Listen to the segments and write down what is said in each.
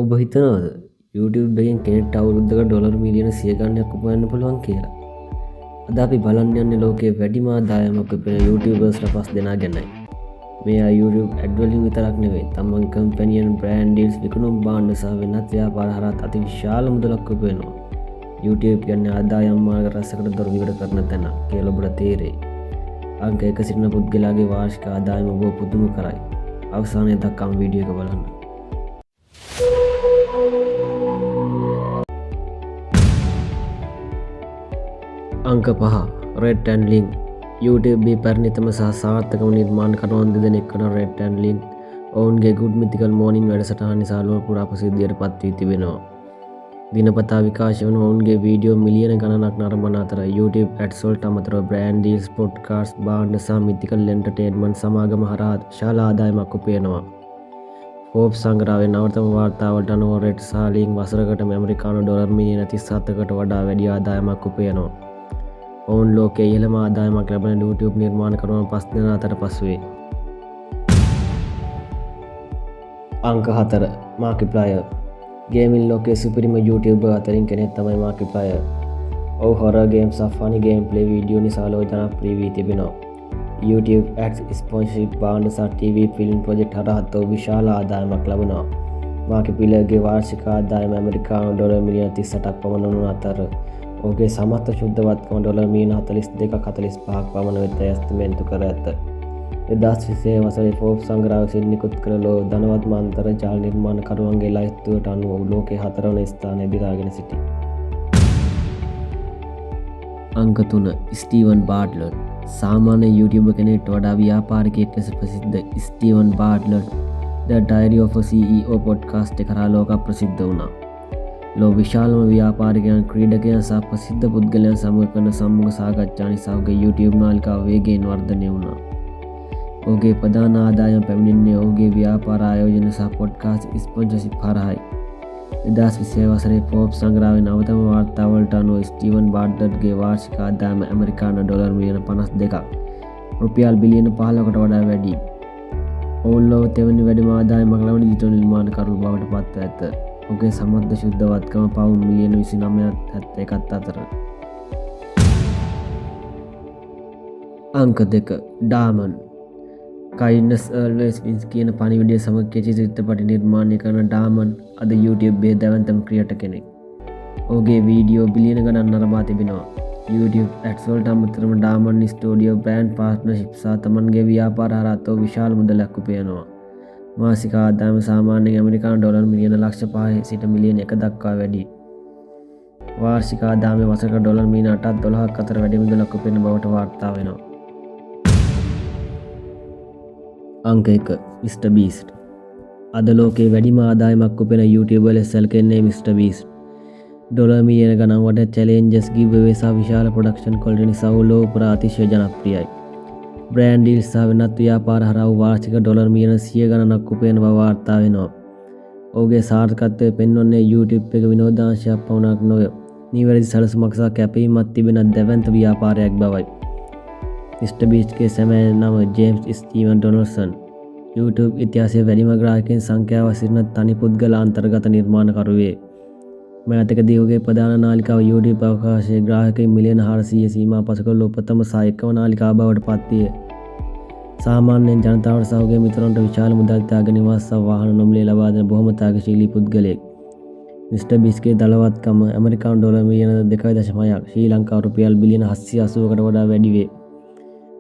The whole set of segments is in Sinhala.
ඔබ හිතනවද YouTube එකෙන් කෙනෙක්ට අවුරුද්දකට ඩොලර් මිලියන 100 ගණනක් උපයන්න පුළුවන් කියලා? අද අපි බලන්න යන්නේ ලෝකයේ වැඩිම ආදායමක් උපයන YouTubers ලා 5 දෙනා ගැනයි. මෙයා YouTube ඇඩ් වලින් විතරක් නෙවෙයි, තමන් කම්පැනියන් බ්‍රෑන්ඩ් ඩීල්ස් විකුණුම් භාණ්ඩ සහ වෙනත් ව්‍යාපාර හරහා අති විශාල මුදලක් උපයනවා. YouTube කියන්නේ ආදායම් මාර්ග රසකට දොර විවර කරන තැන කියලා ඔබට තේරෙයි. අංක 1 සිටින පුද්ගලයාගේ වාර්ෂික ආදායම ඔබ පුදුම කරයි. අවසානයේ දක්වාම වීඩියෝ එක බලන්න. අංක 5 රෙඩ් ඇන්ඩ් ලින්ක් YouTube පැරණිතම සහ සාර්ථකම නිර්මාණකරුවන් දෙදෙනෙක් වන රෙඩ් ඇන්ඩ් ලින්ක් ඔවුන්ගේ ගුඩ් මිතිකල් මෝර්නින් වැඩසටහන නිසා ලොව පුරා ප්‍රසිද්ධියට පත් වී තිබෙනවා. දිනපතා විකාශය වන ඔවුන්ගේ වීඩියෝ මිලියන ගණනක් නරඹන අතර YouTube ඇඩ්ස් වලට අමතරව බ්‍රෑන්ඩ් ඩීල්ස්, පොඩ්කාස්ට්, භාණ්ඩ සහ මිතිකල් එන්ටර්ටේන්මන්ට් සමාගම හරහා විශාල ආදායමක් උපයනවා. ෆෝබ්ස් සංග්‍රහයේ නවතම වාර්තාවලට අනුව රෙඩ් සහ ලින්ක් වසරකට ඇමරිකානු ඩොලර් මිලියන 37කට වඩා වැඩි ආදායමක් උපයනවා. ඔවුන් ලෝකයේ ඉහළම ආදායමක් ලැබෙන YouTube නිර්මාණකරුවන් 5 දෙනා අතර පසුවේ. අංක 4 මාකිප්ලයර් ගේමින් ලෝකයේ සුපිරිම YouTuber අතරින් කෙනෙක් තමයි මාකිප්ලයර්. ඔහු හොරර් ගේම්ස් සහ ෆනි ගේම් ප්ලේ වීඩියෝ නිසා ලොව ජනප්‍රිය වී තිබෙනවා. YouTube ads, ස්පොන්සර්ෂිප්, භාණ්ඩ සහ TV ෆිල්ම් ප්‍රොජෙක්ට් හරහා ඔහු විශාල ආදායමක් ලබනවා. මාකිප්ලයර්ගේ වාර්ෂික ආදායම ඇමරිකානු ඩොලර් මිලියන 38ක් පමණ වන අතර ඔහුගේ සමස්ත ශුද්ධවත්කම ඩොලර් මිලියන 42ක් 45ක් පමණ වෙත ඇස්තිමේන්තු කර ඇත. 2020 වසරේ ෆෝබ්ස් සංග්‍රහයෙන් නිකුත් කළ ලොව ධනවත්ම අන්තර්ජාල නිර්මාණකරුවන්ගේ ලයිස්තුවට අනුව ඔහු ලෝකයේ 4 වන ස්ථානයේ දිරාගෙන සිටී. අංක 3 ස්ටීවන් බාට්ලර් සාමාන්‍ය YouTuber කෙනෙක්ට වඩා ව්‍යාපාරිකයෙක් ලෙස ප්‍රසිද්ධ Steven Bartlett The Diary of a CEO podcast එක කරා ලෝක ප්‍රසිද්ධ වුණා. ලොව විශාලම ව්‍යාපාරිකයන්, ක්‍රීඩකයන් සහ ප්‍රසිද්ධ පුද්ගලයන් සමග කරන සම්මුඛ සාකච්ඡා නිසා ඔහුගේ YouTube නාලිකාව වේගයෙන් වර්ධනය වුණා. ඔහුගේ ප්‍රධාන ආදායම පැමිණෙන්නේ ඔහුගේ ව්‍යාපාර ආයෝජන සහ පොඩ්කාස්ට් ස්පොන්සර්ෂිප් හරහායි. 2020 වසරේ ෆෝබ්ස් සංග්‍රහයේ නවතම වාර්තාවලට අනුව ස්ටීවන් බාට්ලර්ගේ වාර්ෂික ආදායම ඇමරිකානු ඩොලර් මිලියන 52ක්, රුපියල් බිලියන 15කට වඩා වැඩි. ඔවුන් ලොව තෙවැනි වැඩිම ආදායමක් ලබන ඩිජිටල් නිර්මාණකරු බවට පත්ව ඇත. ඔහුගේ සමස්ත ශුද්ධවත්කම පවුම් මිලියන 29.71ක් අතර. අංක 2 ඩාමන් Kindness Always Wins කියන පණිවිඩය සමග කෙටි චිත්‍රපට නිර්මාණය කරන ඩාමන් අද YouTube දැවැන්තම ක්‍රියේටර් කෙනෙක්. ඔහුගේ වීඩියෝ බිලියන ගණන් නරඹා තිබෙනවා. YouTube ads වලට අමතරව ඩාමන් ස්ටුඩියෝ, බ්‍රෑන්ඩ් පාර්ට්නර්ෂිප් සහ තමන්ගේ ව්‍යාපාර හරහා ඔහු විශාල මුදලක් උපයනවා. මාසික ආදායම සාමාන්‍යයෙන් ඇමරිකානු ඩොලර් මිලියන ලක්ෂ 5 සිට මිලියන 1 දක්වා වැඩි. වාර්ෂික ආදායම වසරකට ඩොලර් මිලියන 8ක් 12ක් අතර වැඩි මුදලක් උපයන බවට වාර්තා වෙනවා. අංක 1 Mr. Beast අද ලෝකයේ වැඩිම ආදායමක් උපයන YouTuber ලෙස සැලකෙන්නේ Mr. Beast. ඩොලර් මිලියන ගණන් වඩා චැලෙන්ජස්, giveaway සහ විශාල ප්‍රොඩක්ෂන් ක්වොලිටි නිසා ඔහු ලොව පුරා අතිශය ජනප්‍රියයි. බ්‍රෑන්ඩ් ඩීල්ස් සහ වෙනත් ව්‍යාපාර හරහා වාර්ෂික ඩොලර් මිලියන 100 ගණනක් උපයන බව වාර්තා වෙනවා. ඔහුගේ සාර්ථකත්වය පෙන්වන්නේ YouTube එක විනෝදාංශයක් පමණක් නොව නිවැරදි සැලසුමක් සහ කැපවීමක් තිබෙන දැවැන්ත ව්‍යාපාරයක් බවයි. Mr. Beastගේ සැබෑ නම ජේම්ස් ස්ටීවන් ඩොනල්සන්. YouTube ඉතිහාසයේ වැඩිම ග්‍රාහකයන් සංඛ්‍යාව සිටින තනි පුද්ගල අන්තර්ගත නිර්මාණකරුවේ. මෑතකදී ඔහුගේ ප්‍රධාන නාලිකාව YouTube අවකාශයේ ග්‍රාහකයන් මිලියන 400 සීමා පසු කළ උපතම සහ එකම නාලිකාව බවට පත් විය. සාමාන්‍යයෙන් ජනතාවට සහ ඔහුගේ මිතුරන්ට විශාල මුදල් ත්‍යාග, නිවාස සහ වාහන නොමිලේ ලබා දෙන බොහොම ත්‍යාගශීලී පුද්ගලයෙක්. Mr. Beastගේ දලවත්කම ඇමරිකානු ඩොලර් මිලියන 2.6ක්, ශ්‍රී ලංකාව රුපියල් බිලියන 780කට වඩා වැඩි වේ.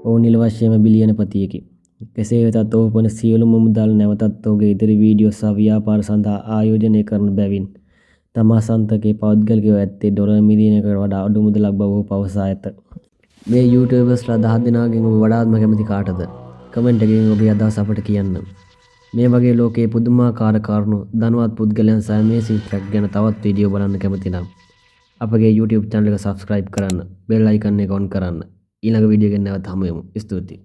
ඔහු නිල වශයෙන්ම බිලියනපතියෙකි. කෙසේ වෙතත් ඔහු වන සියලුම මුදල් නැවතත් ඔහුගේ ඉදිරි වීඩියෝ සහ ව්‍යාපාර සඳහා ආයෝජනය කරන බැවින් තමා සන්තකයේ පෞද්ගලිකව ඇත්තේ ඩොලර් මිලියනකට වඩා අඩු මුදලක් බව ඔහු පවසා ඇත. මේ YouTubersලා 10 දෙනාගෙන් ඔබ වඩාත්ම කැමති කාටද? කමෙන්ට් එකකින් ඔබේ අදහස අපට කියන්න. මේ වගේ ලෝකයේ පුදුමාකාර කරුණු, ධනවත් පුද්ගලයන් සහ amazing fact ගැන තවත් වීඩියෝ බලන්න කැමති නම් අපගේ YouTube channel එක subscribe කරන්න, bell icon එක on කරන්න. ඊළඟ වීඩියෝ එකෙන් නැවත හමු වෙමු. ස්තුතියි.